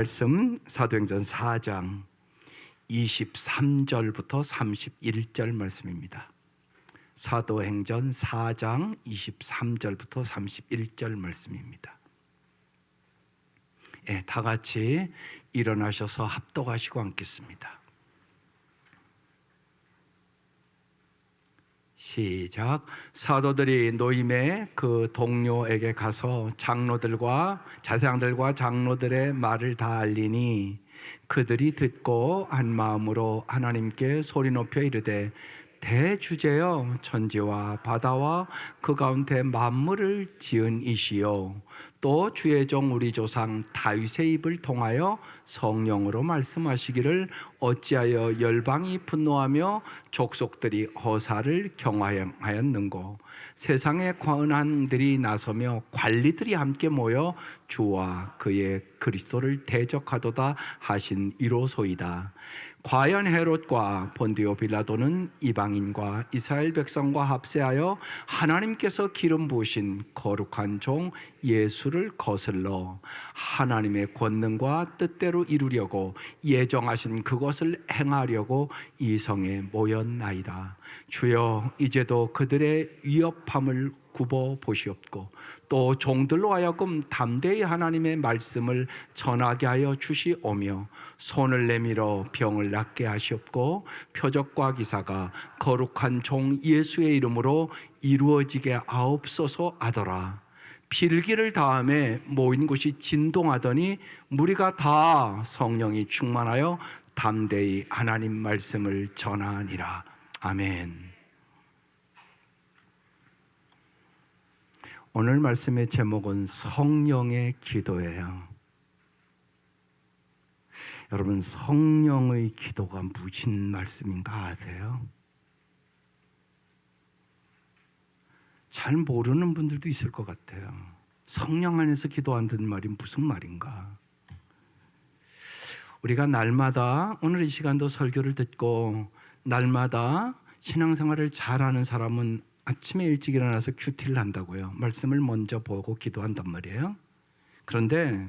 말씀 사도행전 4장 23절부터 31절 말씀입니다. 사도행전 4장 23절부터 31절 말씀입니다. 다 같이 일어나셔서 합독하시고 앉겠습니다. 시작. 사도들이 노임의 그 동료에게 가서 제사장들과 장로들의 말을 다 알리니 그들이 듣고 한 마음으로 하나님께 소리 높여 이르되 대주제여 천지와 바다와 그 가운데 만물을 지은 이시요 또 주의 종 우리 조상 다윗의 입을 통하여 성령으로 말씀하시기를 어찌하여 열방이 분노하며 족속들이 허사를 경화하였는고 세상의 권한들이 나서며 관리들이 함께 모여 주와 그의 그리스도를 대적하도다 하신 이로소이다. 과연 헤롯과 본디오 빌라도는 이방인과 이스라엘 백성과 합세하여 하나님께서 기름 부으신 거룩한 종 예수를 거슬러 하나님의 권능과 뜻대로 이루려고 예정하신 그것을 행하려고 이 성에 모였나이다. 주여 이제도 그들의 위협함을 굽어 보시옵고 또 종들로 하여금 담대히 하나님의 말씀을 전하게 하여 주시오며 손을 내밀어 병을 낫게 하시옵고 표적과 기사가 거룩한 종 예수의 이름으로 이루어지게 하옵소서 하더라. 필기를 다음에 모인 곳이 진동하더니 무리가 다 성령이 충만하여 담대히 하나님 말씀을 전하니라. 아멘. 오늘 말씀의 제목은 성령의 기도예요. 여러분, 성령의 기도가 무슨 말씀인가 아세요? 잘 모르는 분들도 있을 것 같아요. 성령 안에서 기도한다는 말이 무슨 말인가? 우리가 날마다 오늘 이 시간도 설교를 듣고 날마다 신앙생활을 잘하는 사람은 아침에 일찍 일어나서 큐티를 한다고요. 말씀을 먼저 보고 기도한단 말이에요. 그런데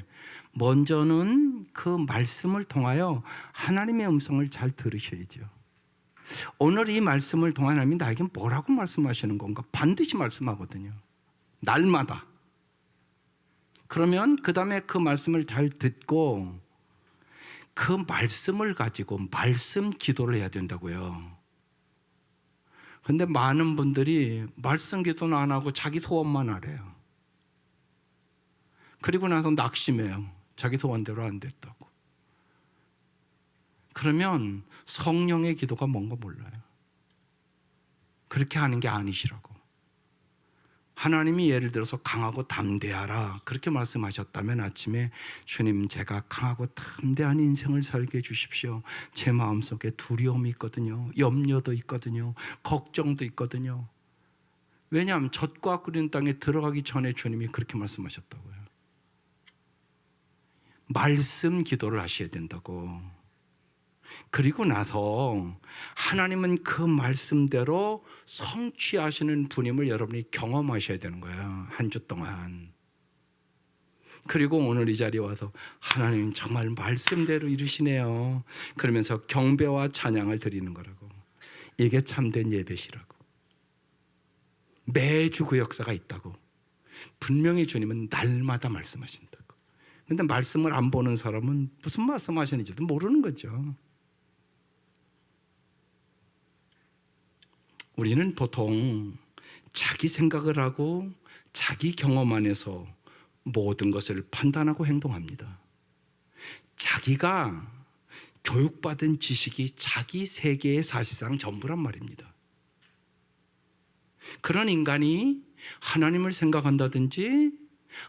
먼저는 그 말씀을 통하여 하나님의 음성을 잘 들으셔야죠. 오늘 이 말씀을 통해 하나님이 나에게 뭐라고 말씀하시는 건가? 반드시 말씀하거든요. 날마다. 그러면 그 다음에 그 말씀을 잘 듣고 그 말씀을 가지고 말씀 기도를 해야 된다고요. 근데 많은 분들이 말씀 기도는 안 하고 자기 소원만 하래요. 그리고 나서 낙심해요. 자기 소원대로 안 됐다고. 그러면 성령의 기도가 뭔가 몰라요. 그렇게 하는 게 아니시라고. 하나님이 예를 들어서 강하고 담대하라 그렇게 말씀하셨다면 아침에 주님 제가 강하고 담대한 인생을 살게 해주십시오. 제 마음속에 두려움이 있거든요. 염려도 있거든요. 걱정도 있거든요. 왜냐하면 젖과 끓이는 땅에 들어가기 전에 주님이 그렇게 말씀하셨다고요. 말씀 기도를 하셔야 된다고. 그리고 나서 하나님은 그 말씀대로 성취하시는 분임을 여러분이 경험하셔야 되는 거예요. 한 주 동안. 그리고 오늘 이 자리에 와서 하나님 정말 말씀대로 이루시네요. 그러면서 경배와 찬양을 드리는 거라고. 이게 참된 예배시라고. 매주 그 역사가 있다고. 분명히 주님은 날마다 말씀하신다고. 그런데 말씀을 안 보는 사람은 무슨 말씀하시는지도 모르는 거죠. 우리는 보통 자기 생각을 하고 자기 경험 안에서 모든 것을 판단하고 행동합니다. 자기가 교육받은 지식이 자기 세계의 사실상 전부란 말입니다. 그런 인간이 하나님을 생각한다든지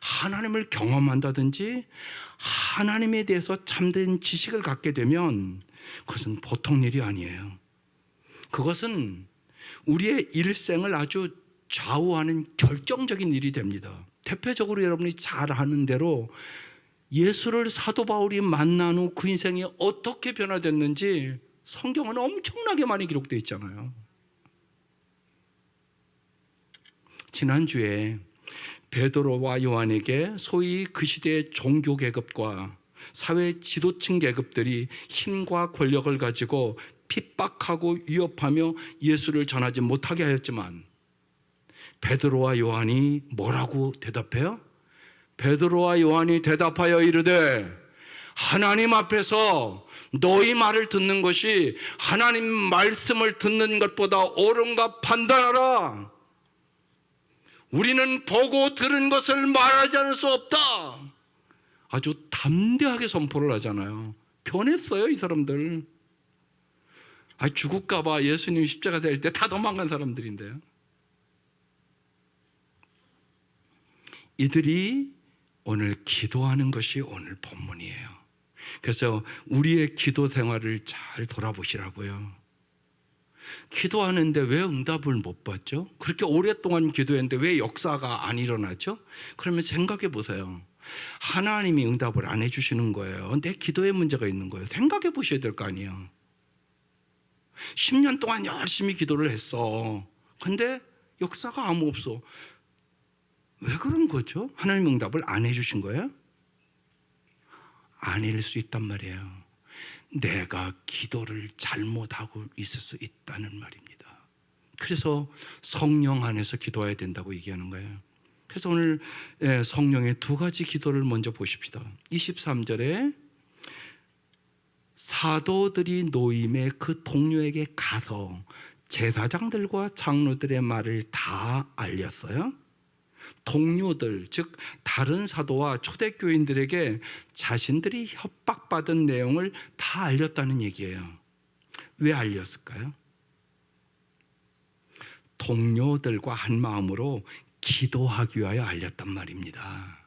하나님을 경험한다든지 하나님에 대해서 참된 지식을 갖게 되면 그것은 보통 일이 아니에요. 그것은 우리의 일생을 아주 좌우하는 결정적인 일이 됩니다. 대표적으로 여러분이 잘 아는 대로 예수를 사도 바울이 만난 후 그 인생이 어떻게 변화됐는지 성경은 엄청나게 많이 기록되어 있잖아요. 지난주에 베드로와 요한에게 소위 그 시대의 종교 계급과 사회 지도층 계급들이 힘과 권력을 가지고 핍박하고 위협하며 예수를 전하지 못하게 하였지만 베드로와 요한이 뭐라고 대답해요? 베드로와 요한이 대답하여 이르되 하나님 앞에서 너희 말을 듣는 것이 하나님 말씀을 듣는 것보다 옳은가 판단하라. 우리는 보고 들은 것을 말하지 않을 수 없다. 아주 담대하게 선포를 하잖아요. 변했어요, 이 사람들. 죽을까 봐 예수님 십자가 될 때 다 도망간 사람들인데요. 이들이 오늘 기도하는 것이 오늘 본문이에요. 그래서 우리의 기도 생활을 잘 돌아보시라고요. 기도하는데 왜 응답을 못 받죠? 그렇게 오랫동안 기도했는데 왜 역사가 안 일어나죠? 그러면 생각해 보세요. 하나님이 응답을 안 해주시는 거예요. 내 기도에 문제가 있는 거예요. 생각해 보셔야 될 거 아니에요. 10년 동안 열심히 기도를 했어. 근데 역사가 아무 없어. 왜 그런 거죠? 하나님 응답을 안 해주신 거예요? 아닐 수 있단 말이에요. 내가 기도를 잘못하고 있을 수 있다는 말입니다. 그래서 성령 안에서 기도해야 된다고 얘기하는 거예요. 그래서 오늘 성령의 두 가지 기도를 먼저 보십시다. 23절에 사도들이 노임에 그 동료에게 가서 제사장들과 장로들의 말을 다 알렸어요. 동료들, 즉 다른 사도와 초대교인들에게 자신들이 협박받은 내용을 다 알렸다는 얘기예요. 왜 알렸을까요? 동료들과 한 마음으로 기도하기 위하여 알렸단 말입니다.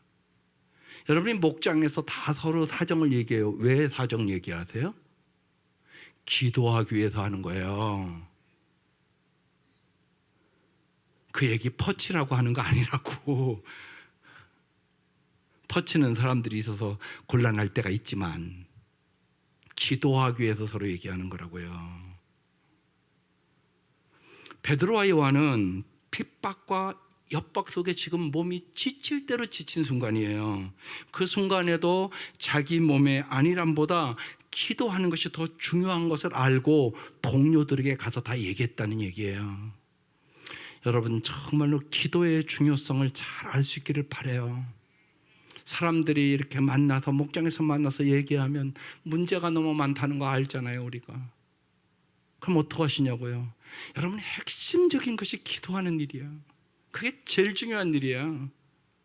여러분이 목장에서 다 서로 사정을 얘기해요. 왜 사정 얘기하세요? 기도하기 위해서 하는 거예요. 그 얘기 퍼치라고 하는 거 아니라고. 퍼치는 사람들이 있어서 곤란할 때가 있지만 기도하기 위해서 서로 얘기하는 거라고요. 베드로와 요한은 핍박과 협박 속에 지금 몸이 지칠 대로 지친 순간이에요. 그 순간에도 자기 몸의 안일함보다 기도하는 것이 더 중요한 것을 알고 동료들에게 가서 다 얘기했다는 얘기예요. 여러분 정말로 기도의 중요성을 잘 알 수 있기를 바라요. 사람들이 이렇게 만나서 목장에서 만나서 얘기하면 문제가 너무 많다는 거 알잖아요, 우리가. 그럼 어떡하시냐고요? 여러분 핵심적인 것이 기도하는 일이야. 그게 제일 중요한 일이야.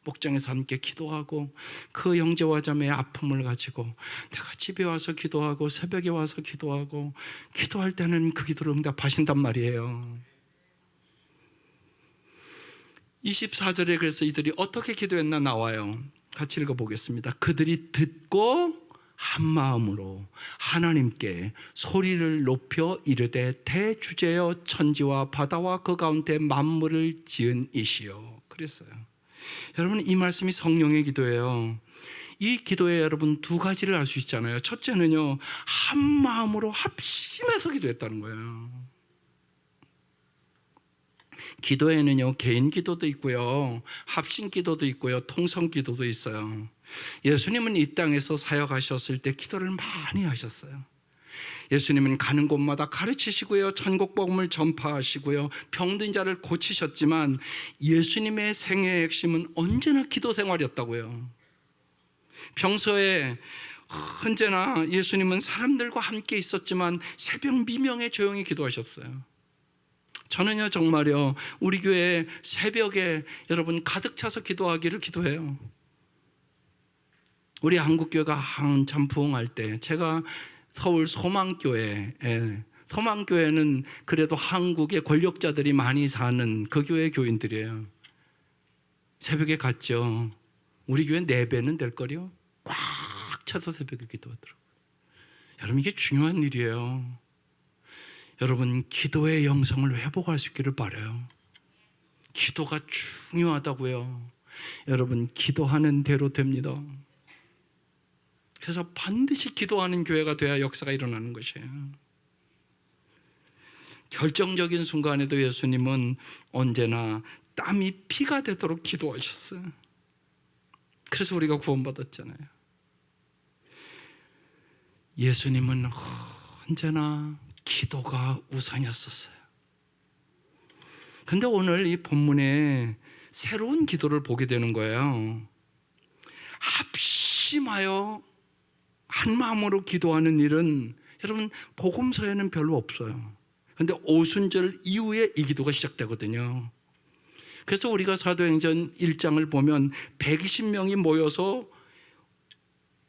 목장에서 함께 기도하고 그 형제와 자매의 아픔을 가지고 내가 집에 와서 기도하고 새벽에 와서 기도하고 기도할 때는 그 기도를 응답하신단 말이에요. 24절에 그래서 이들이 어떻게 기도했나 나와요. 같이 읽어보겠습니다. 그들이 듣고 한 마음으로 하나님께 소리를 높여 이르되 대주제여 천지와 바다와 그 가운데 만물을 지은 이시여. 그랬어요. 여러분 이 말씀이 성령의 기도예요. 이 기도에 여러분 두 가지를 알 수 있잖아요. 첫째는요, 한 마음으로 합심해서 기도했다는 거예요. 기도에는요 개인 기도도 있고요, 합심 기도도 있고요, 통성 기도도 있어요. 예수님은 이 땅에서 사역하셨을 때 기도를 많이 하셨어요. 예수님은 가는 곳마다 가르치시고요, 천국 복음을 전파하시고요, 병든 자를 고치셨지만 예수님의 생애의 핵심은 언제나 기도 생활이었다고요. 평소에 언제나 예수님은 사람들과 함께 있었지만 새벽 미명에 조용히 기도하셨어요. 저는요 정말요 우리 교회 새벽에 여러분 가득 차서 기도하기를 기도해요. 우리 한국교회가 한참 부흥할 때 제가 서울 소망교회는 그래도 한국의 권력자들이 많이 사는 그 교회 교인들이에요. 새벽에 갔죠. 우리 교회 4배는 될 거요. 꽉 차서 새벽에 기도하더라고요. 여러분 이게 중요한 일이에요. 여러분 기도의 영성을 회복할 수 있기를 바라요. 기도가 중요하다고요. 여러분 기도하는 대로 됩니다. 그래서 반드시 기도하는 교회가 돼야 역사가 일어나는 것이에요. 결정적인 순간에도 예수님은 언제나 땀이 피가 되도록 기도하셨어요. 그래서 우리가 구원받았잖아요. 예수님은 언제나 기도가 우선이었었어요. 근데 오늘 이 본문에 새로운 기도를 보게 되는 거예요. 합심하여 한 마음으로 기도하는 일은 여러분 복음서에는 별로 없어요. 근데 오순절 이후에 이 기도가 시작되거든요. 그래서 우리가 사도행전 1장을 보면 120명이 모여서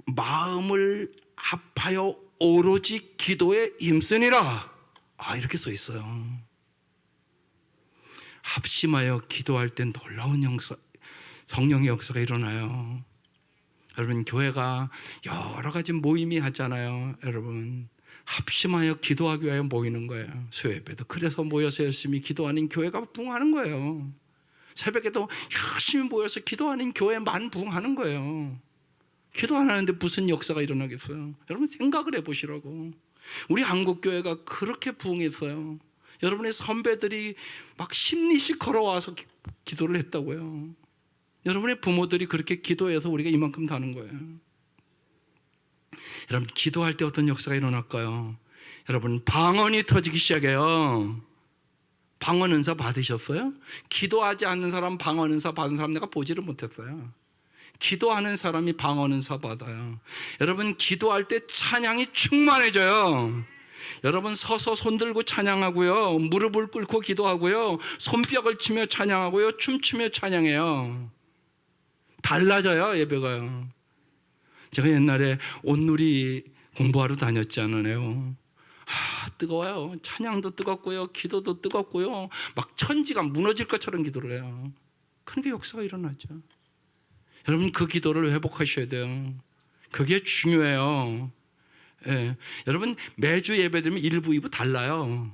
마음을 합하여 오로지 기도에 힘쓰니라, 이렇게 써 있어요. 합심하여 기도할 때 놀라운 성령의 역사가 일어나요. 여러분, 교회가 여러 가지 모임이 하잖아요. 여러분, 합심하여 기도하기 위하여 모이는 거예요. 수요예배도 그래서 모여서 열심히 기도하는 교회가 부흥하는 거예요. 새벽에도 열심히 모여서 기도하는 교회만 부흥하는 거예요. 기도 안 하는데 무슨 역사가 일어나겠어요? 여러분, 생각을 해보시라고. 우리 한국교회가 그렇게 부흥했어요. 여러분의 선배들이 막 심리씩 걸어와서 기도를 했다고요. 여러분의 부모들이 그렇게 기도해서 우리가 이만큼 다는 거예요. 여러분, 기도할 때 어떤 역사가 일어날까요? 여러분, 방언이 터지기 시작해요. 방언 은사 받으셨어요? 기도하지 않는 사람, 방언 은사 받은 사람 내가 보지를 못했어요. 기도하는 사람이 방언 은사 받아요. 여러분, 기도할 때 찬양이 충만해져요. 여러분, 서서 손 들고 찬양하고요, 무릎을 꿇고 기도하고요, 손뼉을 치며 찬양하고요, 춤추며 찬양해요. 달라져요, 예배가요. 제가 옛날에 온누리 공부하러 다녔잖아요. 뜨거워요. 찬양도 뜨겁고요, 기도도 뜨겁고요, 막 천지가 무너질 것처럼 기도를 해요. 그런 게 역사가 일어나죠. 여러분, 그 기도를 회복하셔야 돼요. 그게 중요해요. 예. 여러분, 매주 예배드리면 1부, 2부 달라요.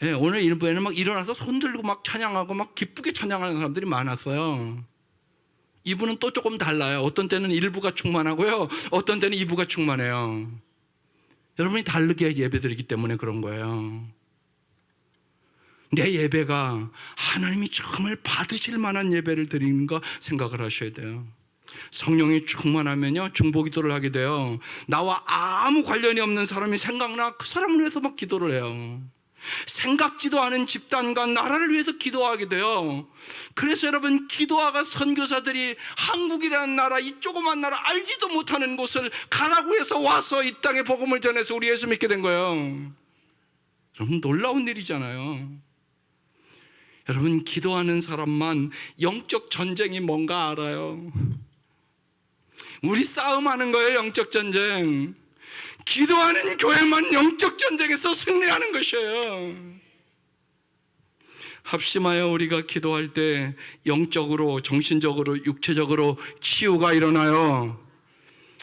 예. 오늘 1부에는 막 일어나서 손 들고 막 찬양하고 막 기쁘게 찬양하는 사람들이 많았어요. 2부는 또 조금 달라요. 어떤 때는 1부가 충만하고요, 어떤 때는 2부가 충만해요. 여러분이 다르게 예배드리기 때문에 그런 거예요. 내 예배가 하나님이 정말 받으실 만한 예배를 드리는가 생각을 하셔야 돼요. 성령이 충만하면요, 중보기도를 하게 돼요. 나와 아무 관련이 없는 사람이 생각나 그 사람을 위해서 막 기도를 해요. 생각지도 않은 집단과 나라를 위해서 기도하게 돼요. 그래서 여러분, 기도하가 선교사들이 한국이라는 나라, 이 조그만 나라, 알지도 못하는 곳을 가라고 해서 와서 이 땅에 복음을 전해서 우리 예수 믿게 된 거예요. 여러분, 놀라운 일이잖아요. 여러분, 기도하는 사람만 영적 전쟁이 뭔가 알아요. 우리 싸움하는 거예요, 영적 전쟁. 기도하는 교회만 영적 전쟁에서 승리하는 것이에요. 합심하여 우리가 기도할 때 영적으로, 정신적으로, 육체적으로 치유가 일어나요.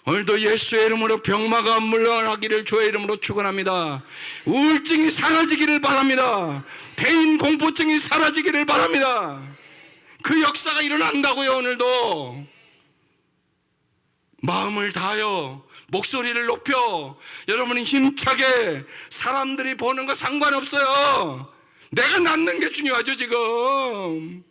오늘도 예수의 이름으로 병마가 물러나기를 주의 이름으로 축원합니다. 우울증이 사라지기를 바랍니다. 대인 공포증이 사라지기를 바랍니다. 그 역사가 일어난다고요. 오늘도 마음을 다하여 목소리를 높여 여러분이 힘차게, 사람들이 보는 거 상관없어요. 내가 낫는 게 중요하죠. 지금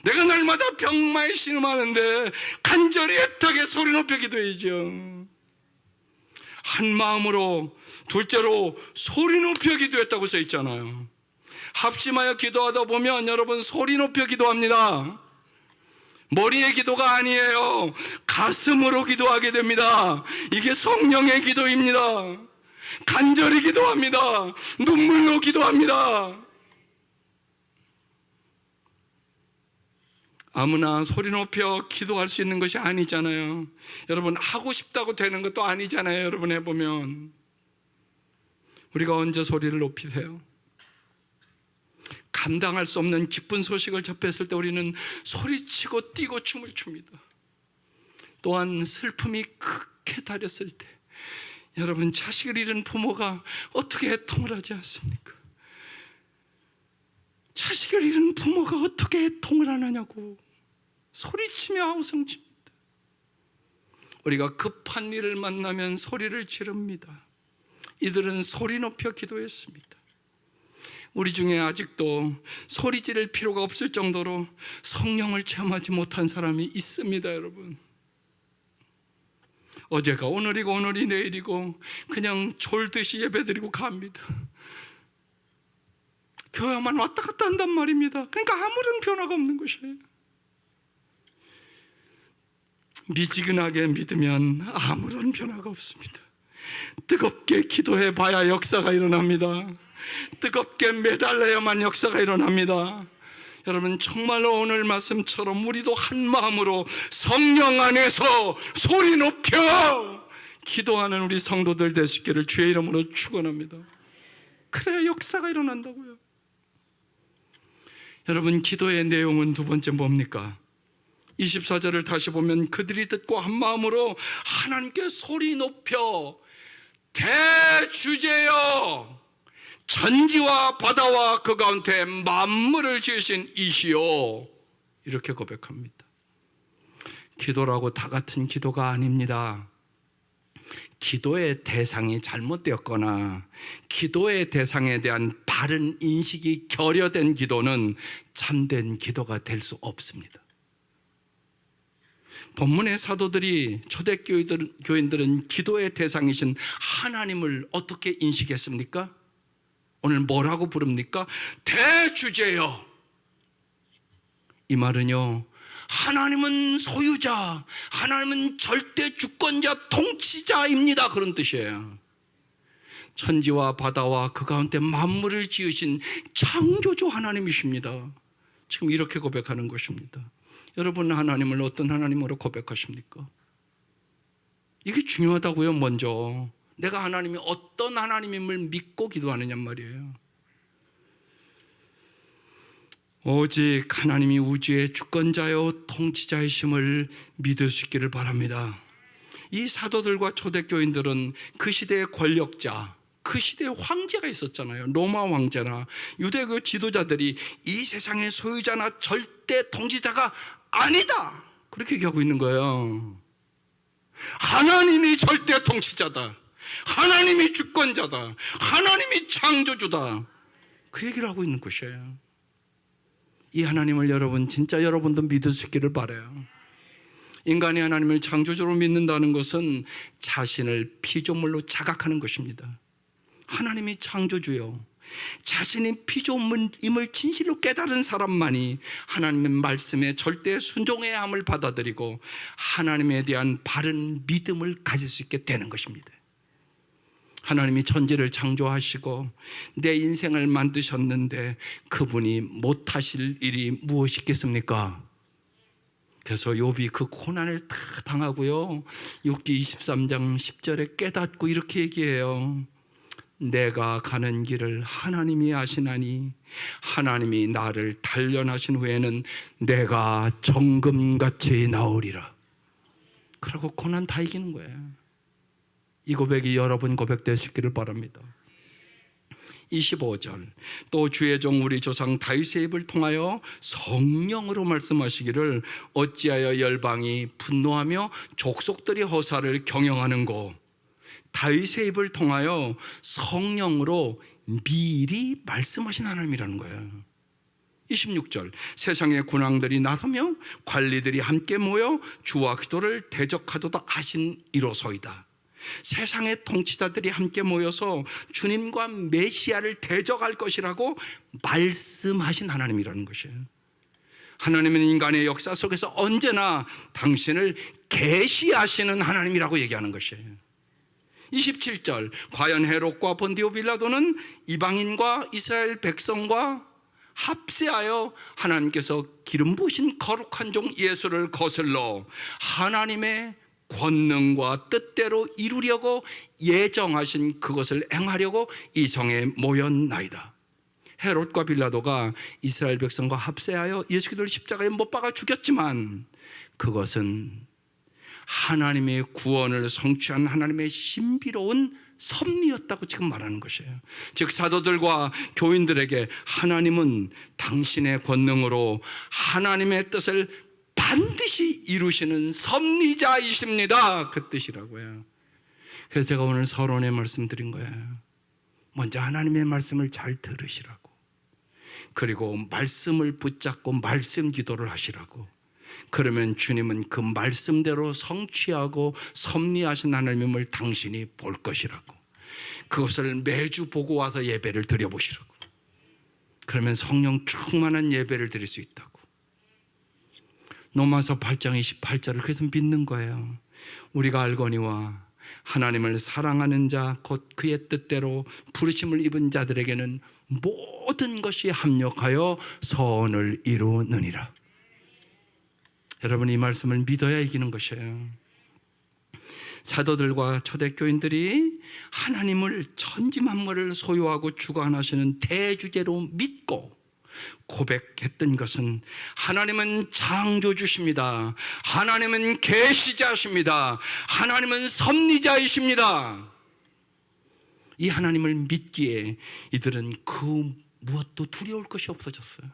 내가 날마다 병마에 신음하는데 간절히 애타게 소리 높여 기도해야죠. 한 마음으로, 둘째로 소리 높여 기도했다고 써 있잖아요. 합심하여 기도하다 보면 여러분, 소리 높여 기도합니다. 머리의 기도가 아니에요. 가슴으로 기도하게 됩니다. 이게 성령의 기도입니다. 간절히 기도합니다. 눈물로 기도합니다. 아무나 소리 높여 기도할 수 있는 것이 아니잖아요. 여러분, 하고 싶다고 되는 것도 아니잖아요. 여러분 해보면 우리가 언제 소리를 높이세요? 감당할 수 없는 기쁜 소식을 접했을 때 우리는 소리치고 뛰고 춤을 춥니다. 또한 슬픔이 크게 달했을 때, 여러분, 자식을 잃은 부모가 어떻게 애통을 하지 않습니까? 자식을 잃은 부모가 어떻게 애통을 안 하냐고 소리치며 아우성칩니다. 우리가 급한 일을 만나면 소리를 지릅니다. 이들은 소리 높여 기도했습니다. 우리 중에 아직도 소리 지를 필요가 없을 정도로 성령을 체험하지 못한 사람이 있습니다. 여러분, 어제가 오늘이고 오늘이 내일이고 그냥 졸듯이 예배드리고 갑니다. 교회만 왔다 갔다 한단 말입니다. 그러니까 아무런 변화가 없는 것이에요. 미지근하게 믿으면 아무런 변화가 없습니다. 뜨겁게 기도해 봐야 역사가 일어납니다. 뜨겁게 매달려야만 역사가 일어납니다. 여러분, 정말로 오늘 말씀처럼 우리도 한 마음으로 성령 안에서 소리 높여 기도하는 우리 성도들 되시기를 주의 이름으로 축원합니다. 그래야 역사가 일어난다고요. 여러분, 기도의 내용은 두 번째 뭡니까? 24절을 다시 보면 그들이 듣고 한 마음으로 하나님께 소리 높여 대주제여 천지와 바다와 그 가운데 만물을 지으신 이시여, 이렇게 고백합니다. 기도라고 다 같은 기도가 아닙니다. 기도의 대상이 잘못되었거나 기도의 대상에 대한 바른 인식이 결여된 기도는 참된 기도가 될 수 없습니다. 본문의 사도들이 초대교인들은 기도의 대상이신 하나님을 어떻게 인식했습니까? 오늘 뭐라고 부릅니까? 대주제여. 이 말은요, 하나님은 소유자, 하나님은 절대 주권자, 통치자입니다, 그런 뜻이에요. 천지와 바다와 그 가운데 만물을 지으신 창조주 하나님이십니다. 지금 이렇게 고백하는 것입니다. 여러분, 하나님을 어떤 하나님으로 고백하십니까? 이게 중요하다고요. 먼저 내가 하나님이 어떤 하나님임을 믿고 기도하느냐 말이에요. 오직 하나님이 우주의 주권자요 통치자이심을 믿을 수 있기를 바랍니다. 이 사도들과 초대교인들은 그 시대의 권력자, 그 시대에 황제가 있었잖아요. 로마 황제나 유대교 지도자들이 이 세상의 소유자나 절대 통치자가 아니다, 그렇게 얘기하고 있는 거예요. 하나님이 절대 통치자다, 하나님이 주권자다, 하나님이 창조주다, 그 얘기를 하고 있는 것이에요. 이 하나님을 여러분, 진짜 여러분도 믿을 수 있기를 바라요. 인간이 하나님을 창조주로 믿는다는 것은 자신을 피조물로 자각하는 것입니다. 하나님이 창조주요, 자신이 피조물임을 진실로 깨달은 사람만이 하나님의 말씀에 절대 순종해야 함을 받아들이고 하나님에 대한 바른 믿음을 가질 수 있게 되는 것입니다. 하나님이 천지를 창조하시고 내 인생을 만드셨는데 그분이 못하실 일이 무엇이 있겠습니까? 그래서 욥이 그 고난을 다 당하고요, 욥기 23장 10절에 깨닫고 이렇게 얘기해요. 내가 가는 길을 하나님이 아시나니 하나님이 나를 단련하신 후에는 내가 정금같이 나오리라. 그러고 고난 다 이기는 거예요. 이 고백이 여러분 고백 되시기를 바랍니다. 25절, 또 주의 종 우리 조상 다윗의 입을 통하여 성령으로 말씀하시기를 어찌하여 열방이 분노하며 족속들이 허사를 경영하는고. 다윗의 입을 통하여 성령으로 미리 말씀하신 하나님이라는 거예요. 26절, 세상의 군왕들이 나서며 관리들이 함께 모여 주와 기도를 대적하도다 하신 이로소이다. 세상의 통치자들이 함께 모여서 주님과 메시아를 대적할 것이라고 말씀하신 하나님이라는 것이에요. 하나님은 인간의 역사 속에서 언제나 당신을 계시하시는 하나님이라고 얘기하는 것이에요. 27절, 과연 헤롯과 본디오 빌라도는 이방인과 이스라엘 백성과 합세하여 하나님께서 기름 부으신 거룩한 종 예수를 거슬러 하나님의 권능과 뜻대로 이루려고 예정하신 그것을 행하려고 이 성에 모였나이다. 헤롯과 빌라도가 이스라엘 백성과 합세하여 예수 그리스도를 십자가에 못 박아 죽였지만 그것은 하나님의 구원을 성취한 하나님의 신비로운 섭리였다고 지금 말하는 것이에요. 즉 사도들과 교인들에게 하나님은 당신의 권능으로 하나님의 뜻을 반드시 이루시는 섭리자이십니다, 그 뜻이라고요. 그래서 제가 오늘 서론에 말씀드린 거예요. 먼저 하나님의 말씀을 잘 들으시라고, 그리고 말씀을 붙잡고 말씀 기도를 하시라고, 그러면 주님은 그 말씀대로 성취하고 섭리하신 하나님을 당신이 볼 것이라고. 그것을 매주 보고 와서 예배를 드려보시라고. 그러면 성령 충만한 예배를 드릴 수 있다고. 로마서 8장 28절을 그래서 믿는 거예요. 우리가 알거니와 하나님을 사랑하는 자 곧 그의 뜻대로 부르심을 입은 자들에게는 모든 것이 합력하여 선을 이루느니라. 여러분, 이 말씀을 믿어야 이기는 것이에요. 사도들과 초대교인들이 하나님을 천지 만물을 소유하고 주관하시는 대주제로 믿고 고백했던 것은 하나님은 창조주십니다. 하나님은 계시자십니다. 하나님은 섭리자이십니다. 이 하나님을 믿기에 이들은 그 무엇도 두려울 것이 없어졌어요.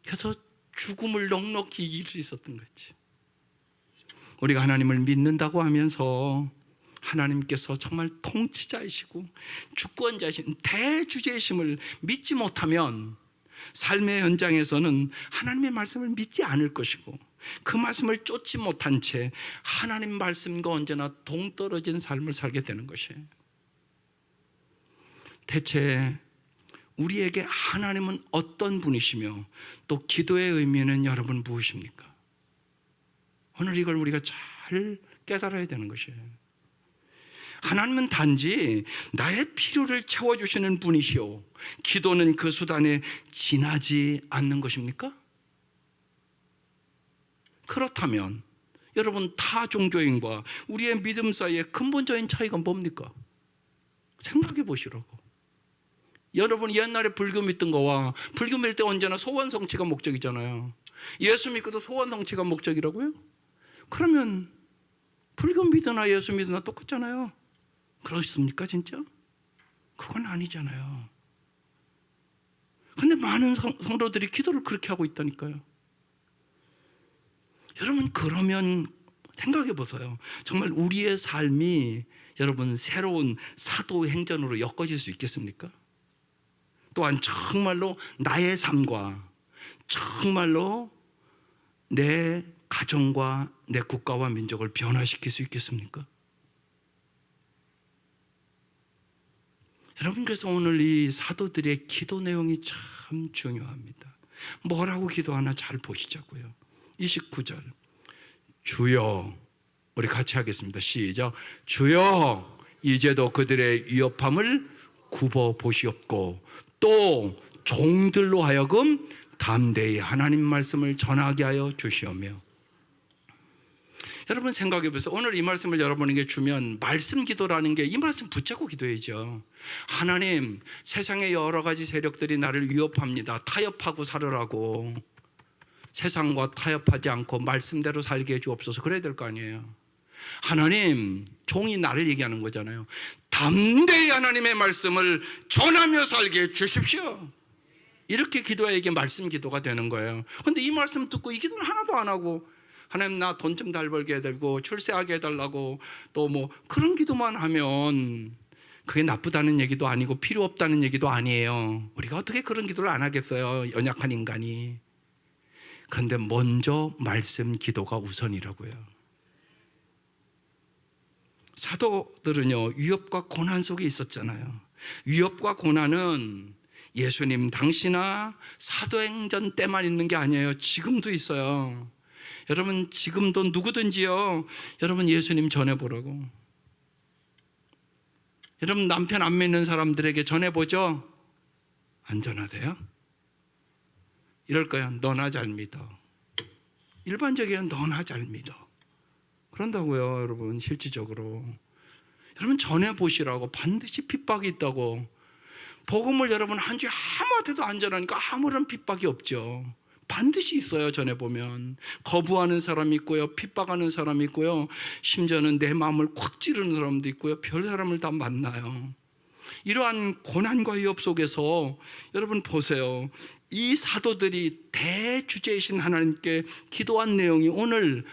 그래서 죽음을 넉넉히 이길 수 있었던 거지. 우리가 하나님을 믿는다고 하면서 하나님께서 정말 통치자이시고 주권자이신 대주제이심을 믿지 못하면 삶의 현장에서는 하나님의 말씀을 믿지 않을 것이고 그 말씀을 쫓지 못한 채 하나님 말씀과 언제나 동떨어진 삶을 살게 되는 것이에요. 대체 우리에게 하나님은 어떤 분이시며 또 기도의 의미는 여러분 무엇입니까? 오늘 이걸 우리가 잘 깨달아야 되는 것이에요. 하나님은 단지 나의 필요를 채워주시는 분이시오. 기도는 그 수단에 지나지 않는 것입니까? 그렇다면 여러분, 타 종교인과 우리의 믿음 사이의 근본적인 차이가 뭡니까? 생각해 보시라고. 여러분, 옛날에 불교 믿던 거와 불교 믿을 때 언제나 소원 성취가 목적이잖아요. 예수 믿고도 소원 성취가 목적이라고요? 그러면 불교 믿으나 예수 믿으나 똑같잖아요. 그렇습니까 진짜? 그건 아니잖아요. 근데 많은 성도들이 기도를 그렇게 하고 있다니까요. 여러분, 그러면 생각해 보세요. 정말 우리의 삶이 여러분 새로운 사도행전으로 엮어질 수 있겠습니까? 또한 정말로 나의 삶과 정말로 내 가정과 내 국가와 민족을 변화시킬 수 있겠습니까? 여러분, 그래서 오늘 이 사도들의 기도 내용이 참 중요합니다. 뭐라고 기도하나 잘 보시자고요. 29절 주여, 우리 같이 하겠습니다. 시작. 주여, 이제도 그들의 위협함을 굽어 보시옵고 또 종들로 하여금 담대히 하나님 말씀을 전하게 하여 주시오며. 여러분, 생각해 보세요. 오늘 이 말씀을 여러분에게 주면 말씀 기도라는 게 이 말씀 붙잡고 기도해야죠. 하나님, 세상의 여러 가지 세력들이 나를 위협합니다. 타협하고 살으라고. 세상과 타협하지 않고 말씀대로 살게 해 주옵소서. 그래야 될 거 아니에요. 하나님, 종이 나를 얘기하는 거잖아요. 담대히 하나님의 말씀을 전하며 살게 해 주십시오. 이렇게 기도해야 이게 말씀 기도가 되는 거예요. 그런데 이 말씀 듣고 이 기도는 하나도 안 하고 하나님, 나 돈 좀 잘 벌게 해달고 출세하게 해달라고 또 뭐 그런 기도만 하면 그게 나쁘다는 얘기도 아니고 필요 없다는 얘기도 아니에요. 우리가 어떻게 그런 기도를 안 하겠어요, 연약한 인간이. 그런데 먼저 말씀 기도가 우선이라고요. 사도들은요, 위협과 고난 속에 있었잖아요. 위협과 고난은 예수님 당시나 사도행전 때만 있는 게 아니에요. 지금도 있어요. 여러분, 지금도 누구든지요, 여러분 예수님 전해보라고. 여러분, 남편 안 믿는 사람들에게 전해보죠. 안 전하대요? 이럴 거야. 너나 잘 믿어. 일반적이에요. 너나 잘 믿어. 그런다고요, 여러분. 실질적으로 여러분 전해보시라고. 반드시 핍박이 있다고. 복음을 여러분 한 주에 아무한테도 안 전하니까 아무런 핍박이 없죠. 반드시 있어요. 전해보면 거부하는 사람이 있고요, 핍박하는 사람이 있고요, 심지어는 내 마음을 콱 찌르는 사람도 있고요. 별 사람을 다 만나요. 이러한 고난과 위협 속에서 여러분 보세요. 이 사도들이 대주제이신 하나님께 기도한 내용이 오늘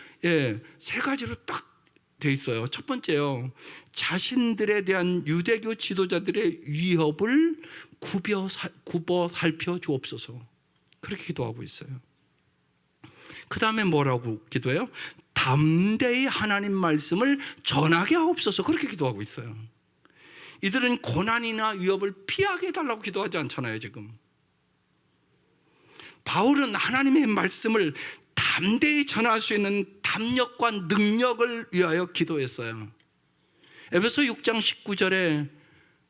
세 가지로 딱 돼 있어요. 첫 번째요, 자신들에 대한 유대교 지도자들의 위협을 굽어 살펴 주옵소서. 그렇게 기도하고 있어요. 그 다음에 뭐라고 기도해요? 담대히 하나님 말씀을 전하게 하옵소서. 그렇게 기도하고 있어요. 이들은 고난이나 위협을 피하게 해달라고 기도하지 않잖아요. 지금 바울은 하나님의 말씀을 담대히 전할 수 있는 담력과 능력을 위하여 기도했어요. 에베소 6장 19절에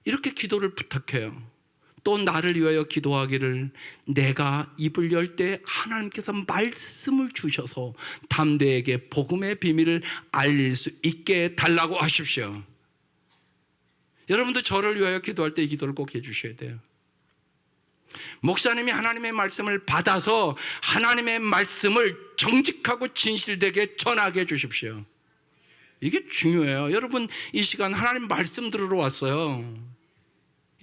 이렇게 기도를 부탁해요. 또 나를 위하여 기도하기를 내가 입을 열 때 하나님께서 말씀을 주셔서 담대에게 복음의 비밀을 알릴 수 있게 달라고 하십시오. 여러분도 저를 위하여 기도할 때 이 기도를 꼭 해주셔야 돼요. 목사님이 하나님의 말씀을 받아서 하나님의 말씀을 정직하고 진실되게 전하게 해주십시오. 이게 중요해요. 여러분 이 시간 하나님 말씀 들으러 왔어요.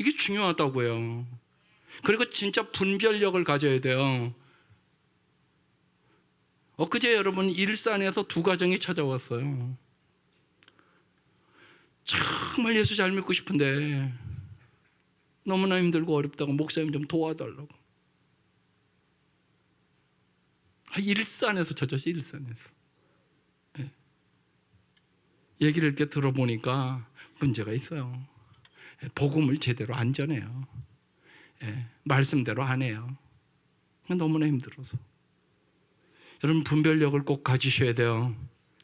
이게 중요하다고요. 그리고 진짜 분별력을 가져야 돼요. 엊그제 여러분 일산에서 두 가정이 찾아왔어요. 정말 예수 잘 믿고 싶은데 너무나 힘들고 어렵다고 목사님 좀 도와달라고. 일산에서 찾았어요. 일산에서. 얘기를 이렇게 들어보니까 문제가 있어요. 복음을 제대로 안 전해요. 말씀대로 안 해요. 너무나 힘들어서. 여러분 분별력을 꼭 가지셔야 돼요.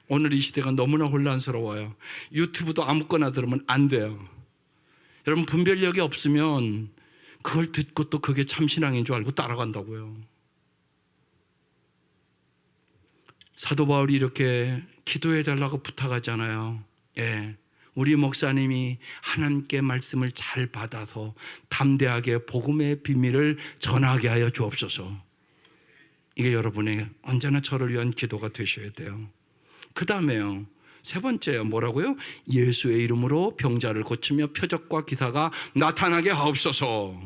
오늘 이 시대가 너무나 혼란스러워요. 유튜브도 아무거나 들으면 안 돼요. 여러분 분별력이 없으면 그걸 듣고 또 그게 참신앙인 줄 알고 따라간다고요. 사도 바울이 이렇게 기도해 달라고 부탁하잖아요. 우리 목사님이 하나님께 말씀을 잘 받아서 담대하게 복음의 비밀을 전하게 하여 주옵소서. 이게 여러분의 언제나 저를 위한 기도가 되셔야 돼요. 그 다음에요, 세 번째요, 뭐라고요? 예수의 이름으로 병자를 고치며 표적과 기사가 나타나게 하옵소서.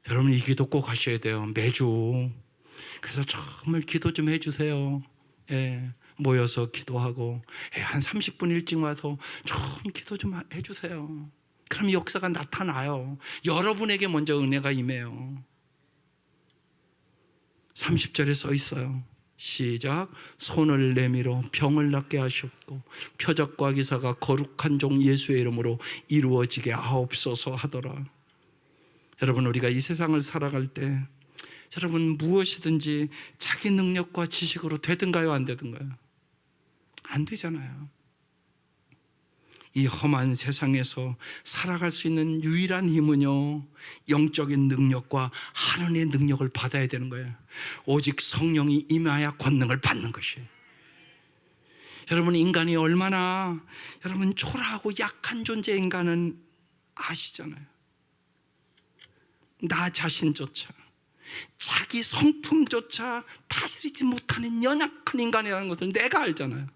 여러분 이 기도 꼭 하셔야 돼요. 매주. 그래서 정말 기도 좀 해주세요. 모여서 기도하고 한 30분 일찍 와서 좀 기도 좀 해주세요. 그럼 역사가 나타나요. 여러분에게 먼저 은혜가 임해요. 30절에 써 있어요. 시작. 손을 내밀어 병을 낫게 하셨고 표적과 기사가 거룩한 종 예수의 이름으로 이루어지게 하옵소서 하더라. 여러분 우리가 이 세상을 살아갈 때 여러분 무엇이든지 자기 능력과 지식으로 되든가요 안 되든가요? 안 되잖아요. 이 험한 세상에서 살아갈 수 있는 유일한 힘은요, 영적인 능력과 하나님의 능력을 받아야 되는 거예요. 오직 성령이 임하여 권능을 받는 것이에요. 여러분 인간이 얼마나 여러분 초라하고 약한 존재 인간은 아시잖아요. 나 자신조차 자기 성품조차 다스리지 못하는 연약한 인간이라는 것을 내가 알잖아요.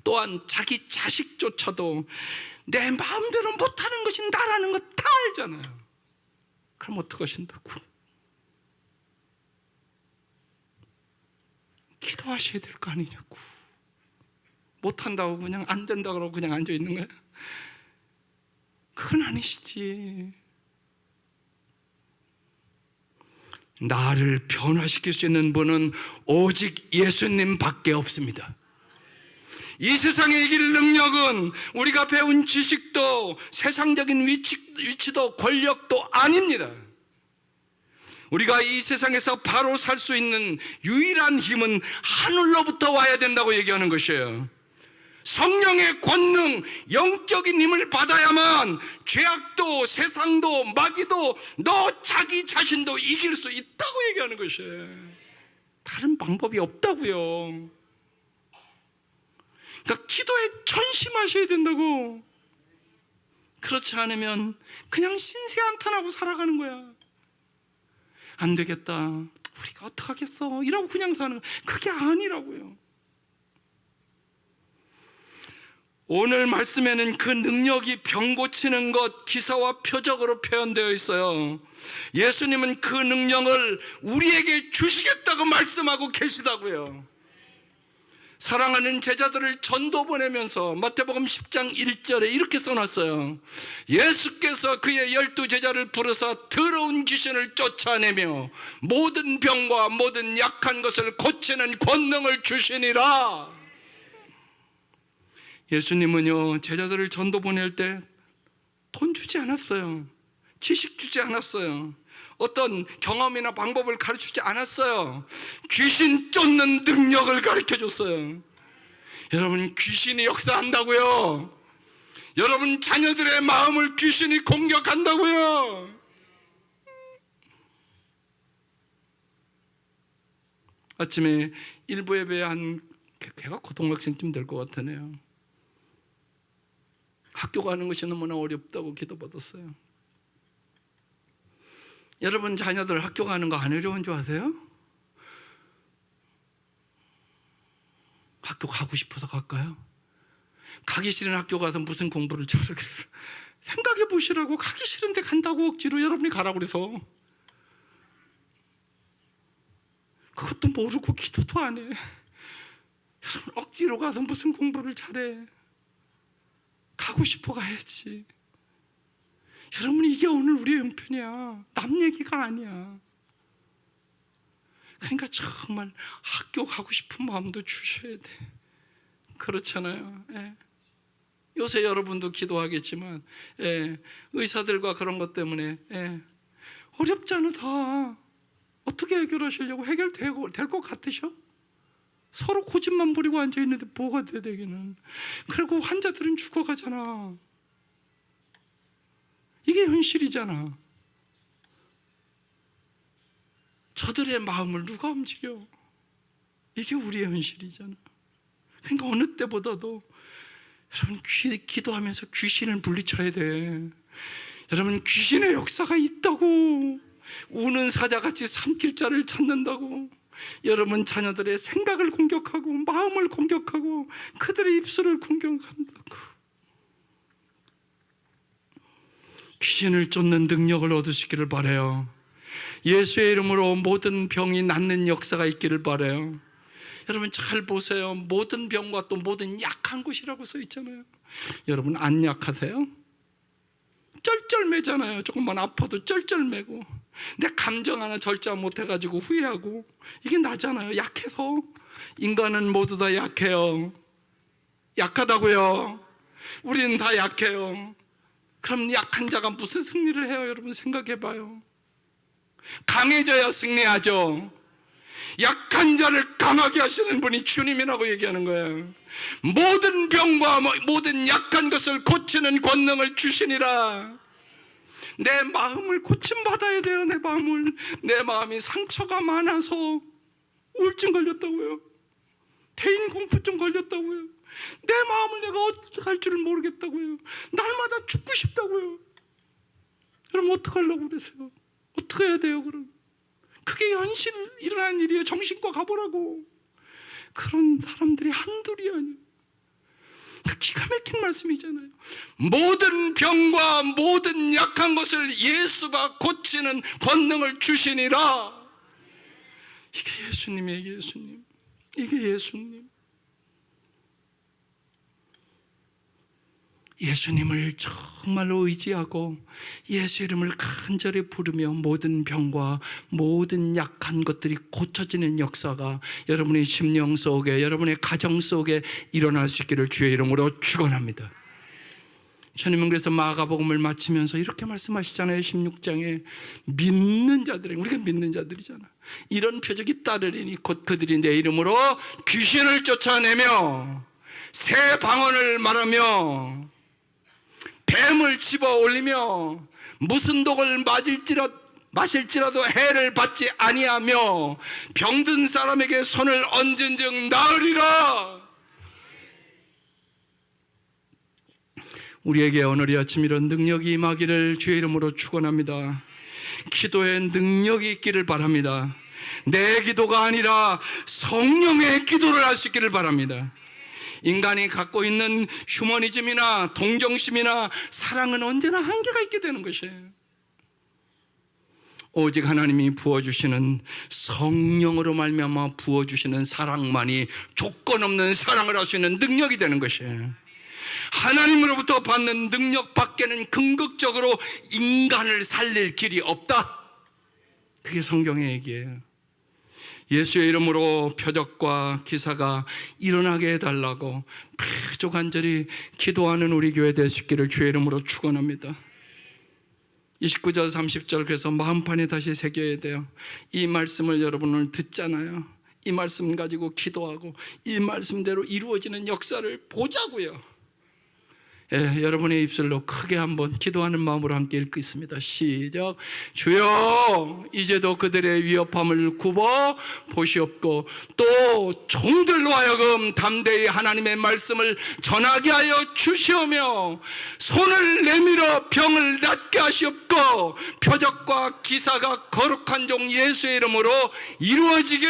또한 자기 자식조차도 내 마음대로 못하는 것이 나라는 거 다 알잖아요. 그럼 어떡하신다고? 기도하셔야 될 거 아니냐고. 못한다고 그냥 안 된다고 그러고 그냥 앉아있는 거예요? 그건 아니시지. 나를 변화시킬 수 있는 분은 오직 예수님 밖에 없습니다. 이 세상에 이길 능력은 우리가 배운 지식도 세상적인 위치도 권력도 아닙니다. 우리가 이 세상에서 바로 살 수 있는 유일한 힘은 하늘로부터 와야 된다고 얘기하는 것이에요. 성령의 권능, 영적인 힘을 받아야만 죄악도 세상도 마귀도 너 자기 자신도 이길 수 있다고 얘기하는 것이에요. 다른 방법이 없다고요. 그러니까 기도에 전심하셔야 된다고. 그렇지 않으면 그냥 신세한탄하고 살아가는 거야. 안 되겠다, 우리가 어떡하겠어 이러고 그냥 사는 거야. 그게 아니라고요. 오늘 말씀에는 그 능력이 병 고치는 것, 기사와 표적으로 표현되어 있어요. 예수님은 그 능력을 우리에게 주시겠다고 말씀하고 계시다고요. 사랑하는 제자들을 전도 보내면서 마태복음 10장 1절에 이렇게 써놨어요. 예수께서 그의 12 제자를 부르사 더러운 귀신을 쫓아내며 모든 병과 모든 약한 것을 고치는 권능을 주시니라. 예수님은요, 제자들을 전도 보낼 때 돈 주지 않았어요. 지식 주지 않았어요. 어떤 경험이나 방법을 가르치지 않았어요. 귀신 쫓는 능력을 가르쳐 줬어요. 여러분, 귀신이 역사한다고요. 여러분 자녀들의 마음을 귀신이 공격한다고요. 아침에 일부 예배 한 걔가 고등학생쯤 될 것 같으네요. 학교 가는 것이 너무나 어렵다고 기도받았어요. 여러분 자녀들 학교 가는 거 안 어려운 줄 아세요? 학교 가고 싶어서 갈까요? 가기 싫은 학교 가서 무슨 공부를 잘하겠어. 생각해 보시라고. 가기 싫은데 간다고 억지로 여러분이 가라고 그래서. 그것도 모르고 기도도 안 해. 여러분 억지로 가서 무슨 공부를 잘해. 가고 싶어 가야지. 여러분 이게 오늘 우리의 형편이야. 남 얘기가 아니야. 그러니까 정말 학교 가고 싶은 마음도 주셔야 돼. 그렇잖아요. 예. 요새 여러분도 기도하겠지만 의사들과 그런 것 때문에 어렵잖아. 다 어떻게 해결하시려고? 해결될 것 같으셔? 서로 고집만 부리고 앉아있는데 뭐가 돼 되기는. 그리고 환자들은 죽어가잖아. 이게 현실이잖아. 저들의 마음을 누가 움직여? 이게 우리의 현실이잖아. 그러니까 어느 때보다도 여러분 기도하면서 귀신을 물리쳐야 돼. 여러분 귀신의 역사가 있다고. 우는 사자같이 산길자를 찾는다고. 여러분 자녀들의 생각을 공격하고 마음을 공격하고 그들의 입술을 공격한다고. 귀신을 쫓는 능력을 얻으시기를 바라요. 예수의 이름으로 모든 병이 낫는 역사가 있기를 바라요. 여러분 잘 보세요. 모든 병과 또 모든 약한 곳이라고 써 있잖아요. 여러분 안 약하세요? 쩔쩔매잖아요. 조금만 아파도 쩔쩔매고 내 감정 하나 절제 못해가지고 후회하고 이게 나잖아요. 약해서. 인간은 모두 다 약해요. 약하다고요. 우리는 다 약해요. 그럼 약한 자가 무슨 승리를 해요? 여러분 생각해봐요. 강해져야 승리하죠. 약한 자를 강하게 하시는 분이 주님이라고 얘기하는 거예요. 모든 병과 모든 약한 것을 고치는 권능을 주시니라. 내 마음을 고침받아야 돼요. 내 마음이 상처가 많아서 우울증 걸렸다고요. 대인공포증 걸렸다고요. 내 마음을 내가 어떻게 할 줄을 모르겠다고요. 날마다 죽고 싶다고요. 여러분 어떡하려고 그러세요? 어떻게 해야 돼요? 그럼 그게 현실 일어나는 일이에요. 정신과 가보라고. 그런 사람들이 한둘이 아니에요. 기가 막힌 말씀이잖아요. 모든 병과 모든 약한 것을 예수가 고치는 권능을 주시니라. 이게 예수님이에요. 예수님. 이게 예수님. 예수님을 정말로 의지하고 예수 이름을 간절히 부르며 모든 병과 모든 약한 것들이 고쳐지는 역사가 여러분의 심령 속에, 여러분의 가정 속에 일어날 수 있기를 주의 이름으로 축원합니다. 주님은 그래서 마가복음을 마치면서 이렇게 말씀하시잖아요. 16장에 믿는 자들에게, 우리가 믿는 자들이잖아. 이런 표적이 따르리니 곧 그들이 내 이름으로 귀신을 쫓아내며 새 방언을 말하며 뱀을 집어 올리며 무슨 독을 마실지라도 해를 받지 아니하며 병든 사람에게 손을 얹은즉 나으리라. 우리에게 오늘 이 아침 이런 능력이 임하기를 주의 이름으로 축원합니다. 기도에 능력이 있기를 바랍니다. 내 기도가 아니라 성령의 기도를 할 수 있기를 바랍니다. 인간이 갖고 있는 휴머니즘이나 동정심이나 사랑은 언제나 한계가 있게 되는 것이에요. 오직 하나님이 부어주시는 성령으로 말미암아 부어주시는 사랑만이 조건 없는 사랑을 할 수 있는 능력이 되는 것이에요. 하나님으로부터 받는 능력 밖에는 궁극적으로 인간을 살릴 길이 없다. 그게 성경의 얘기예요. 예수의 이름으로 표적과 기사가 일어나게 해달라고 매주 간절히 기도하는 우리 교회 될 수 있기를 주의 이름으로 축원합니다. 29절 30절 그래서 마음판에 다시 새겨야 돼요. 이 말씀을 여러분 오늘 듣잖아요. 이 말씀 가지고 기도하고 이 말씀대로 이루어지는 역사를 보자고요. 예, 여러분의 입술로 크게 한번 기도하는 마음으로 함께 읽겠습니다. 시작. 주여, 이제도 그들의 위협함을 굽어 보시옵고 또 종들로 하여금 담대히 하나님의 말씀을 전하게 하여 주시오며 손을 내밀어 병을 낫게 하시옵고 표적과 기사가 거룩한 종 예수의 이름으로 이루어지게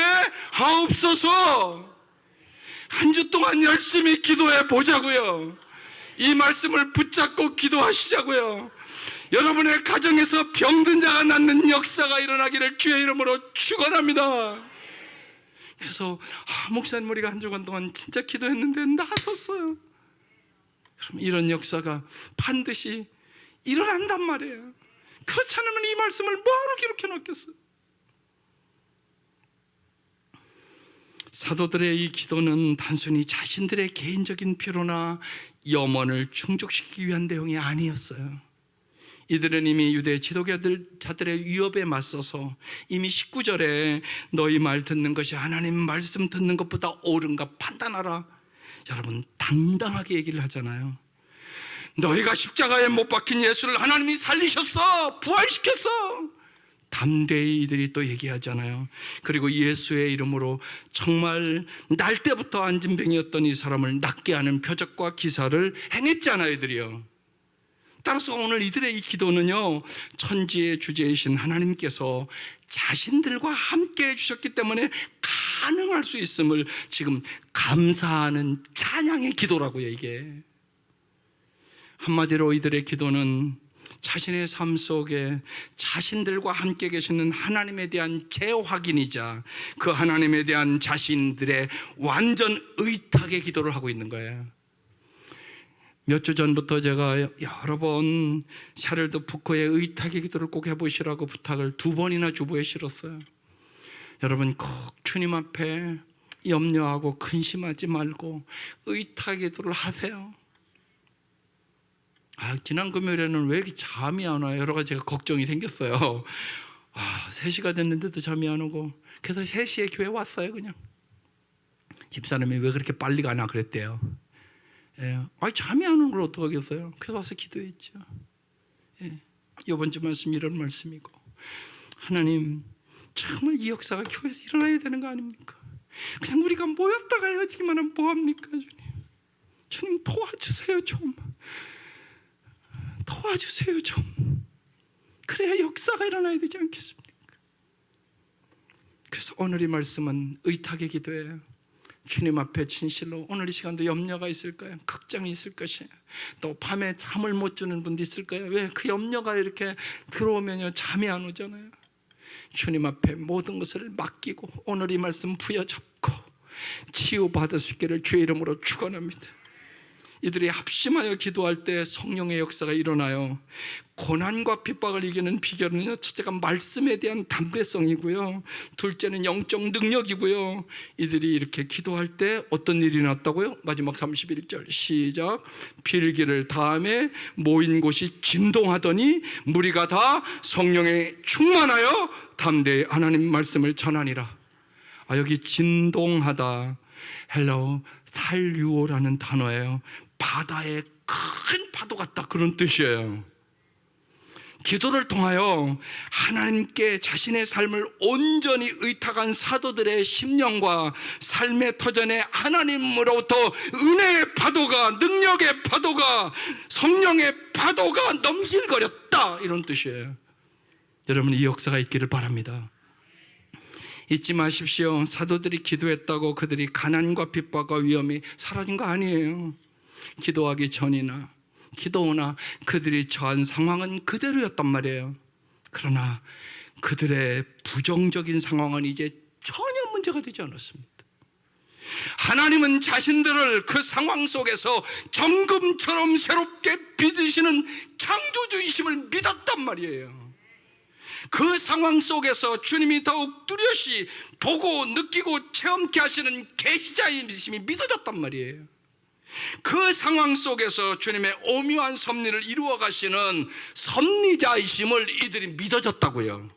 하옵소서. 한 주 동안 열심히 기도해 보자고요. 이 말씀을 붙잡고 기도하시자고요. 여러분의 가정에서 병든 자가 낫는 역사가 일어나기를 주의 이름으로 축원합니다. 그래서 목사님 우리가 한 주간 동안 진짜 기도했는데 나섰어요. 그럼 이런 역사가 반드시 일어난단 말이에요. 그렇지 않으면 이 말씀을 뭐하러 기록해 놓겠어요? 사도들의 이 기도는 단순히 자신들의 개인적인 필요나 염원을 충족시키기 위한 내용이 아니었어요. 이들은 이미 유대 지도자들의 위협에 맞서서 이미 19절에 너희 말 듣는 것이 하나님 말씀 듣는 것보다 옳은가 판단하라. 여러분 당당하게 얘기를 하잖아요. 너희가 십자가에 못 박힌 예수를 하나님이 살리셨어, 부활시켰어. 담대히 이들이 또 얘기하잖아요. 그리고 예수의 이름으로 정말 날 때부터 안진병이었던 이 사람을 낫게 하는 표적과 기사를 행했잖아요, 이들이요. 따라서 오늘 이들의 이 기도는요, 천지의 주제이신 하나님께서 자신들과 함께 해주셨기 때문에 가능할 수 있음을 지금 감사하는 찬양의 기도라고요, 이게. 한마디로 이들의 기도는 자신의 삶 속에 자신들과 함께 계시는 하나님에 대한 재확인이자 그 하나님에 대한 자신들의 완전 의탁의 기도를 하고 있는 거예요. 몇 주 전부터 제가 여러 번 샤를드 푸코의 의탁의 기도를 꼭 해보시라고 부탁을 2번이나 주부에 실었어요. 여러분 꼭 주님 앞에 염려하고 근심하지 말고 의탁의 기도를 하세요. 지난 금요일에는 왜 이렇게 잠이 안 와요? 여러 가지 제가 걱정이 생겼어요. 3시가 됐는데도 잠이 안 오고, 그래서 3시에 교회 왔어요. 그냥 집사람이 왜 그렇게 빨리 가나 그랬대요. 예. 잠이 안 오는 걸 어떡하겠어요? 그래서 와서 기도했죠. 예. 이번 주 말씀 이런 말씀이고, 하나님 정말 이 역사가 교회에서 일어나야 되는 거 아닙니까? 그냥 우리가 모였다가 헤어지기만 하면 뭐합니까? 주님 도와주세요. 좀 도와주세요. 좀 그래야 역사가 일어나야 되지 않겠습니까? 그래서 오늘 이 말씀은 의탁의 기도예요. 주님 앞에 진실로 오늘 이 시간도 염려가 있을까요? 걱정이 있을 것이에요. 또 밤에 잠을 못 주는 분도 있을 거예요. 왜? 그 염려가 이렇게 들어오면요 잠이 안 오잖아요. 주님 앞에 모든 것을 맡기고 오늘 이 말씀 부여잡고 치유받을 수 있기를 주의 이름으로 축원합니다. 이들이 합심하여 기도할 때 성령의 역사가 일어나요. 고난과 핍박을 이기는 비결은요, 첫째가 말씀에 대한 담대성이고요, 둘째는 영적 능력이고요. 이들이 이렇게 기도할 때 어떤 일이 났다고요? 마지막 31절 시작. 필기를 다음에 모인 곳이 진동하더니 무리가 다 성령에 충만하여 담대히 하나님 말씀을 전하니라. 여기 진동하다, 헬라어 살유오라는 단어예요. 바다의 큰 파도 같다, 그런 뜻이에요. 기도를 통하여 하나님께 자신의 삶을 온전히 의탁한 사도들의 심령과 삶의 터전에 하나님으로부터 은혜의 파도가, 능력의 파도가, 성령의 파도가 넘실거렸다, 이런 뜻이에요. 여러분 이 역사가 있기를 바랍니다. 잊지 마십시오. 사도들이 기도했다고 그들이 가난과 핍박과 위험이 사라진 거 아니에요. 기도하기 전이나 기도 후나 그들이 처한 상황은 그대로였단 말이에요. 그러나 그들의 부정적인 상황은 이제 전혀 문제가 되지 않았습니다. 하나님은 자신들을 그 상황 속에서 정금처럼 새롭게 빚으시는 창조주이심을 믿었단 말이에요. 그 상황 속에서 주님이 더욱 뚜렷이 보고 느끼고 체험케 하시는 계시자이심이 믿어졌단 말이에요. 그 상황 속에서 주님의 오묘한 섭리를 이루어 가시는 섭리자이심을 이들이 믿어졌다고요.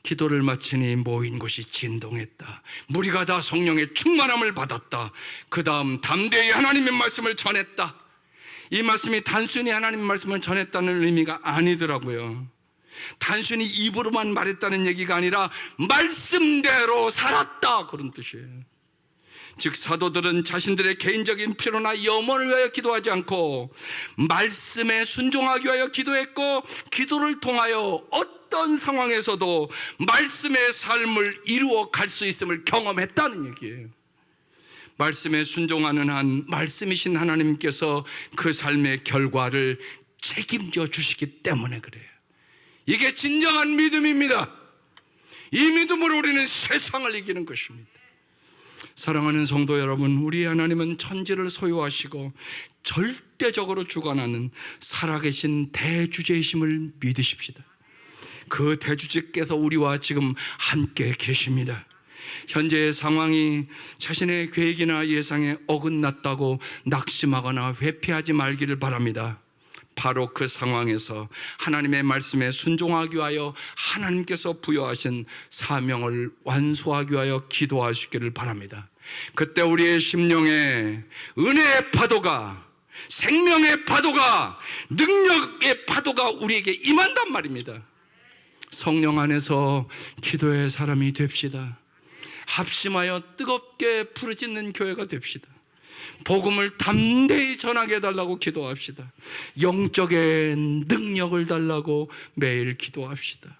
기도를 마치니 모인 곳이 진동했다. 무리가 다 성령의 충만함을 받았다. 그 다음 담대히 하나님의 말씀을 전했다. 이 말씀이 단순히 하나님의 말씀을 전했다는 의미가 아니더라고요. 단순히 입으로만 말했다는 얘기가 아니라 말씀대로 살았다, 그런 뜻이에요. 즉 사도들은 자신들의 개인적인 필요나 염원을 위하여 기도하지 않고 말씀에 순종하기 위하여 기도했고, 기도를 통하여 어떤 상황에서도 말씀의 삶을 이루어 갈 수 있음을 경험했다는 얘기예요. 말씀에 순종하는 한 말씀이신 하나님께서 그 삶의 결과를 책임져 주시기 때문에 그래요. 이게 진정한 믿음입니다. 이 믿음으로 우리는 세상을 이기는 것입니다. 사랑하는 성도 여러분, 우리 하나님은 천지를 소유하시고 절대적으로 주관하는 살아계신 대주제이심을 믿으십시다. 그 대주제께서 우리와 지금 함께 계십니다. 현재의 상황이 자신의 계획이나 예상에 어긋났다고 낙심하거나 회피하지 말기를 바랍니다. 바로 그 상황에서 하나님의 말씀에 순종하기 위하여 하나님께서 부여하신 사명을 완수하기 위하여 기도하시기를 바랍니다. 그때 우리의 심령에 은혜의 파도가, 생명의 파도가, 능력의 파도가 우리에게 임한단 말입니다. 성령 안에서 기도의 사람이 됩시다. 합심하여 뜨겁게 부르짖는 교회가 됩시다. 복음을 담대히 전하게 해달라고 기도합시다. 영적인 능력을 달라고 매일 기도합시다.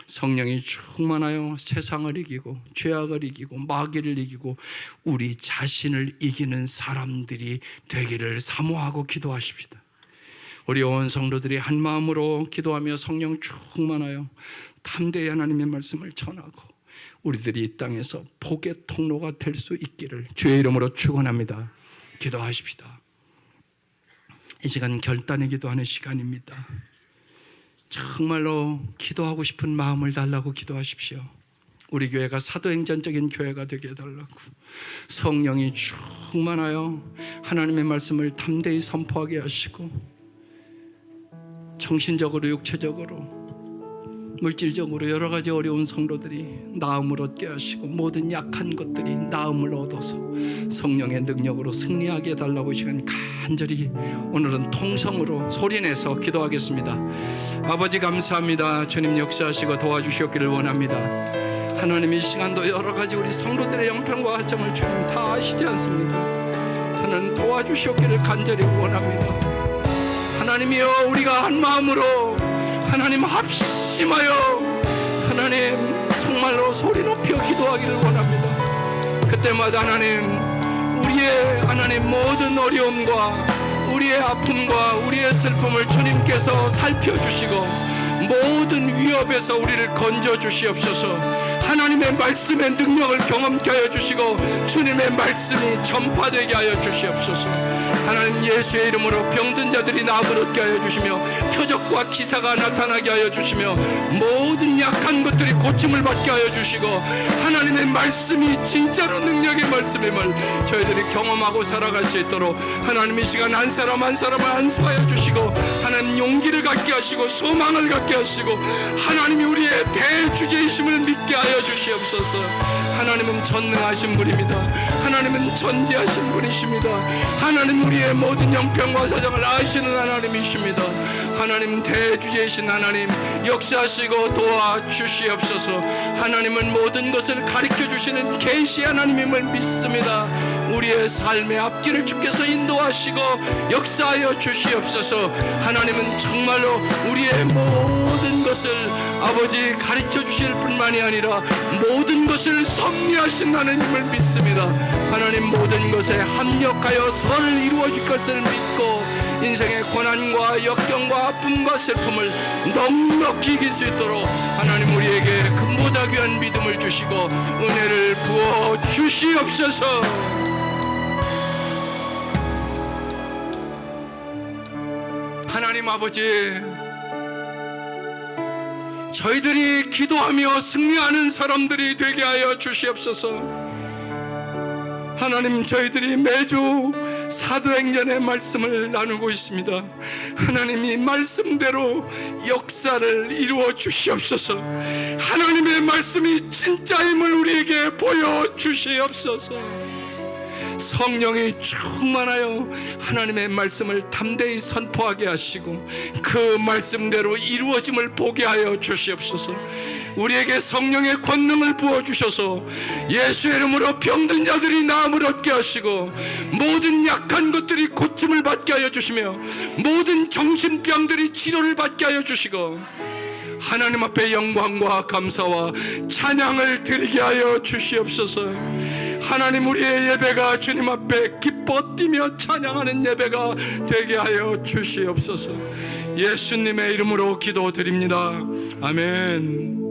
성령이 충만하여 세상을 이기고 죄악을 이기고 마귀를 이기고 우리 자신을 이기는 사람들이 되기를 사모하고 기도하십시다. 우리 온 성도들이 한 마음으로 기도하며 성령 충만하여 담대히 하나님의 말씀을 전하고 우리들이 이 땅에서 복의 통로가 될 수 있기를 주의 이름으로 축원합니다. 기도하십시다. 이 시간 결단의 기도하는 시간입니다. 정말로 기도하고 싶은 마음을 달라고 기도하십시오. 우리 교회가 사도행전적인 교회가 되게 해달라고, 성령이 충만하여 하나님의 말씀을 담대히 선포하게 하시고 정신적으로 육체적으로 물질적으로 여러 가지 어려운 성도들이 나음을 얻게 하시고 모든 약한 것들이 나음을 얻어서 성령의 능력으로 승리하게 해달라고 시간 간절히 오늘은 통성으로 소리내서 기도하겠습니다. 아버지 감사합니다. 주님 역사하시고 도와주시옵기를 원합니다. 하나님 이 시간도 여러 가지 우리 성도들의 형편과 하청을 주님 다 아시지 않습니까? 하나님 도와주시옵기를 간절히 원합니다. 하나님이여, 우리가 한 마음으로 하나님 합심하여 하나님 정말로 소리 높여 기도하기를 원합니다. 그때마다 하나님 우리의 하나님 모든 어려움과 우리의 아픔과 우리의 슬픔을 주님께서 살펴주시고 모든 위협에서 우리를 건져주시옵소서. 하나님의 말씀의 능력을 경험케 하여 주시고 주님의 말씀이 전파되게 하여 주시옵소서. 하나님 예수의 이름으로 병든 자들이 나음을 얻게 하여 주시며 표적과 기사가 나타나게 하여 주시며 모든 약한 것들이 고침을 받게 하여 주시고 하나님의 말씀이 진짜로 능력의 말씀임을 저희들이 경험하고 살아갈 수 있도록 하나님 이 시간 한 사람 한 사람을 안수하여 주시고 하나님 용기를 갖게 하시고 소망을 갖게 하시고 하나님이 우리의 대주제이심을 믿게 하여 주시옵소서. 하나님은 전능하신 분입니다. 하나님은 전지하신 분이십니다. 하나님 우리의 모든 형편과 사정을 아시는 하나님이십니다. 하나님 대주제이신 하나님 역사하시고 도와주시옵소서. 하나님은 모든 것을 가르쳐 주시는 계시 하나님임을 믿습니다. 우리의 삶의 앞길을 주께서 인도하시고 역사하여 주시옵소서. 하나님은 정말로 우리의 모든 것을 아버지 가르쳐 주실 뿐만이 아니라 모든 것을 섭리하신 하나님을 믿습니다. 하나님 모든 것에 합력하여 선을 이루어 줄 것을 믿고 인생의 고난과 역경과 아픔과 슬픔을 넉넉히 이길 수 있도록 하나님 우리에게 금보다 귀한 믿음을 주시고 은혜를 부어 주시옵소서. 하나님 아버지, 저희들이 기도하며 승리하는 사람들이 되게 하여 주시옵소서. 하나님, 저희들이 매주 사도행전의 말씀을 나누고 있습니다. 하나님이 말씀대로 역사를 이루어 주시옵소서. 하나님의 말씀이 진짜임을 우리에게 보여 주시옵소서. 성령이 충만하여 하나님의 말씀을 담대히 선포하게 하시고 그 말씀대로 이루어짐을 보게 하여 주시옵소서. 우리에게 성령의 권능을 부어주셔서 예수의 이름으로 병든 자들이 나음을 얻게 하시고 모든 약한 것들이 고침을 받게 하여 주시며 모든 정신병들이 치료를 받게 하여 주시고 하나님 앞에 영광과 감사와 찬양을 드리게 하여 주시옵소서. 하나님, 우리의 예배가 주님 앞에 기뻐 뛰며 찬양하는 예배가 되게 하여 주시옵소서. 예수님의 이름으로 기도드립니다. 아멘.